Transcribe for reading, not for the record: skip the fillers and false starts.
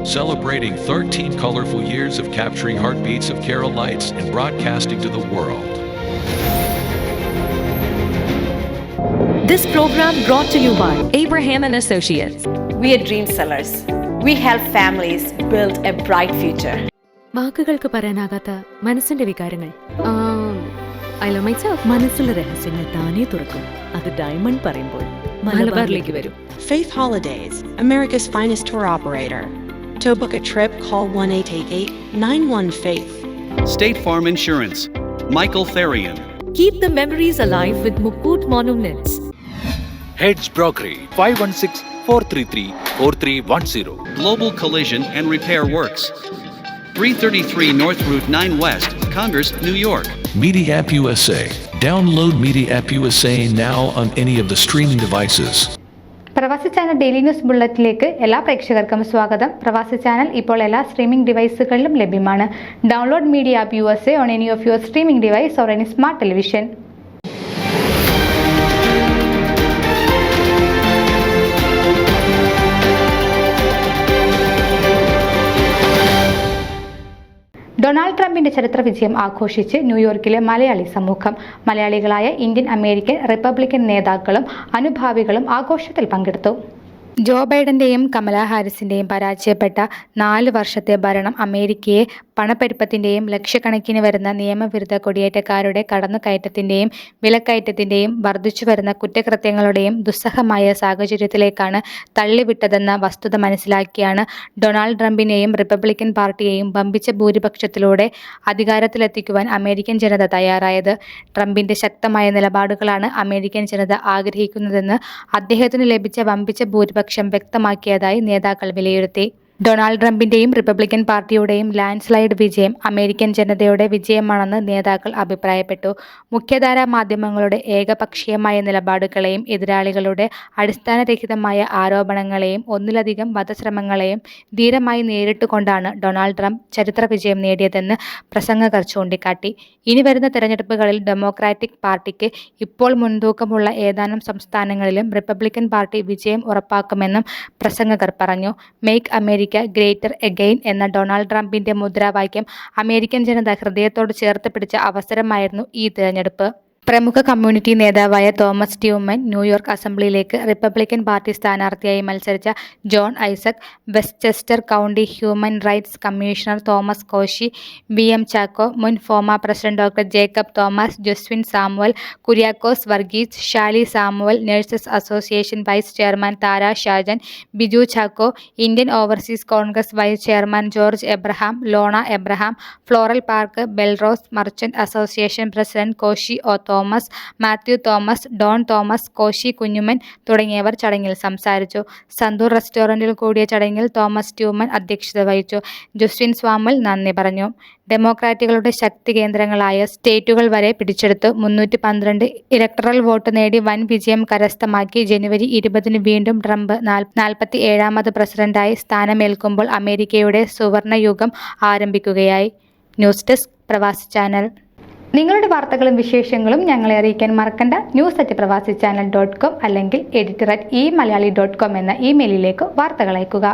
celebrating 13 colorful years of capturing heartbeats of Keralites and broadcasting to the world. This program brought to you by Abraham and Associates. We are dream sellers. We help families build a bright future. വാക്കുകൾക്ക് പറയാനാകാത്ത മനസ്സിന്റെ വികാരങ്ങൾ. I love myself. മനസ്സിലെ രഹസ്യങ്ങൾ താനേ തുറക്കും. അത് diamond പറയുമ്പോൾ മലബാറിലേക്ക് വരും. Faith Holidays, America's finest tour operator. To book a trip, call 1-888-91-FAITH. State Farm Insurance, Michael Therian. Keep the memories alive with Mukut Monuments. Heads Brokery 516-433-4310. Global Collision and Repair Works, 333 North Route 9 West, Congress, New York. Media App USA. Download Media App USA now on any of the streaming devices. പ്രവാസി channel daily news ബുള്ളറ്റിലേക്ക് എല്ലാ പ്രേക്ഷകർക്കും സ്വാഗതം. പ്രവാസി channel ഇപ്പോൾ എല്ലാ streaming ഡിവൈസുകളിലും ലഭ്യമാണ്. Download media app USA on any of your streaming device or any smart television. Donald ട്രംപിന്റെ ചരിത്ര വിജയം ആഘോഷിച്ച് ന്യൂയോർക്കിലെ മലയാളി സമൂഹം. മലയാളികളായ ഇന്ത്യൻ അമേരിക്കൻ റിപ്പബ്ലിക്കൻ നേതാക്കളും അനുഭാവികളും ആഘോഷത്തിൽ പങ്കെടുത്തു. ജോ ബൈഡന്റെയും കമലാ ഹാരിസിന്റെയും പരാജയപ്പെട്ട 4 വർഷത്തെ ഭരണം അമേരിക്കയെ പണപ്പെരുപ്പത്തിന്റെയും ലക്ഷക്കണക്കിന് വരുന്ന നിയമവിരുദ്ധ കുടിയേറ്റക്കാരുടെ കടന്നുകയറ്റത്തിന്റെയും വിലക്കയറ്റത്തിന്റെയും വർദ്ധിച്ചുവരുന്ന കുറ്റകൃത്യങ്ങളുടെയും ദുസ്സഹമായ സാഹചര്യത്തിലേക്കാണ് തള്ളിവിട്ടതെന്ന വസ്തുത മനസ്സിലാക്കിയാണ് ഡൊണാൾഡ് ട്രംപിനെയും റിപ്പബ്ലിക്കൻ പാർട്ടിയെയും വമ്പിച്ച ഭൂരിപക്ഷത്തിലൂടെ അധികാരത്തിലെത്തിക്കുവാൻ അമേരിക്കൻ ജനത തയ്യാറായത്. ട്രംപിന്റെ ശക്തമായ നിലപാടുകളാണ് അമേരിക്കൻ ജനത ആഗ്രഹിക്കുന്നതെന്ന് അദ്ദേഹത്തിന് ലഭിച്ച വമ്പിച്ച ഭൂരിപക്ഷം വ്യക്തമാക്കിയതായി നേതാക്കൾ വിലയിരുത്തി. ഡൊണാൾഡ് ട്രംപിന്റെയും റിപ്പബ്ലിക്കൻ പാർട്ടിയുടെയും ലാൻഡ് സ്ലൈഡ് വിജയം അമേരിക്കൻ ജനതയുടെ വിജയമാണെന്ന് നേതാക്കൾ അഭിപ്രായപ്പെട്ടു. മുഖ്യധാരാ മാധ്യമങ്ങളുടെ ഏകപക്ഷീയമായ നിലപാടുകളെയും എതിരാളികളുടെ അടിസ്ഥാനരഹിതമായ ആരോപണങ്ങളെയും ഒന്നിലധികം വധശ്രമങ്ങളെയും ധീരമായി നേരിട്ടുകൊണ്ടാണ് ഡൊണാൾഡ് ട്രംപ് ചരിത്ര വിജയം നേടിയതെന്ന് പ്രസംഗകർ ചൂണ്ടിക്കാട്ടി. ഇനി വരുന്ന തെരഞ്ഞെടുപ്പുകളിൽ ഡെമോക്രാറ്റിക് പാർട്ടിക്ക് ഇപ്പോൾ മുൻതൂക്കമുള്ള ഏതാനും സംസ്ഥാനങ്ങളിലും റിപ്പബ്ലിക്കൻ പാർട്ടി വിജയം ഉറപ്പാക്കുമെന്നും പ്രസംഗകർ പറഞ്ഞു. മേക്ക് അമേരിക്ക ഗ്രേറ്റർ എഗെയിൻ എന്ന ഡൊണാൾഡ് ട്രംപിന്റെ മുദ്രാവാക്യം അമേരിക്കൻ ജനത ഹൃദയത്തോട് ചേർത്ത് പിടിച്ച അവസരമായിരുന്നു ഈ തിരഞ്ഞെടുപ്പ്. പ്രമുഖ കമ്മ്യൂണിറ്റി നേതാവായ തോമസ് ട്യൂമൻ ന്യൂയോർക്ക് അസംബ്ലിയിലേക്ക് റിപ്പബ്ലിക്കൻ പാർട്ടി സ്ഥാനാർത്ഥിയായി മത്സരിച്ച John Isaac, Westchester County human rights commissioner Thomas Koshy, VM Chacko, മുൻ FOMAA president doctor Jacob Thomas, Joswin Samuel, Kuriakose Varghese, Shali Samuel, nurses association vice chairman Tara Shajan, Biju Chacko, Indian overseas Congress vice chairman George Abraham, Lona Abraham, Floral Park Bellerose merchant association president Koshy O Thomas, Mathew Thomas, Don Thomas, Koshy Kunjuman തുടങ്ങിയവർ ചടങ്ങിൽ സംസാരിച്ചു. സന്തൂർ റെസ്റ്റോറന്റിൽ കൂടിയ ചടങ്ങിൽ Thomas ട്യൂമൻ അധ്യക്ഷത വഹിച്ചു. ജോസ്വിൻ സ്വാമുവൽ നന്ദി പറഞ്ഞു. ഡെമോക്രാറ്റുകളുടെ ശക്തി കേന്ദ്രങ്ങളായ സ്റ്റേറ്റുകൾ വരെ പിടിച്ചെടുത്തു. 312 ഇലക്ടറൽ വോട്ട് നേടി വൻ വിജയം കരസ്ഥമാക്കി. ജനുവരി 20 വീണ്ടും ട്രംപ് 47ാമത് പ്രസിഡന്റായി സ്ഥാനമേൽക്കുമ്പോൾ അമേരിക്കയുടെ സുവർണ യുഗം ആരംഭിക്കുകയായി. ന്യൂസ് ഡെസ്ക് പ്രവാസി ചാനൽ. നിങ്ങളുടെ വാർത്തകളും വിശേഷങ്ങളും ഞങ്ങളെ അറിയിക്കാൻ മറക്കണ്ട. news@pravasichannel.com അല്ലെങ്കിൽ editor@eMalayali.com എന്ന ഇമെയിലിലേക്ക് വാർത്തകൾ അയക്കുക.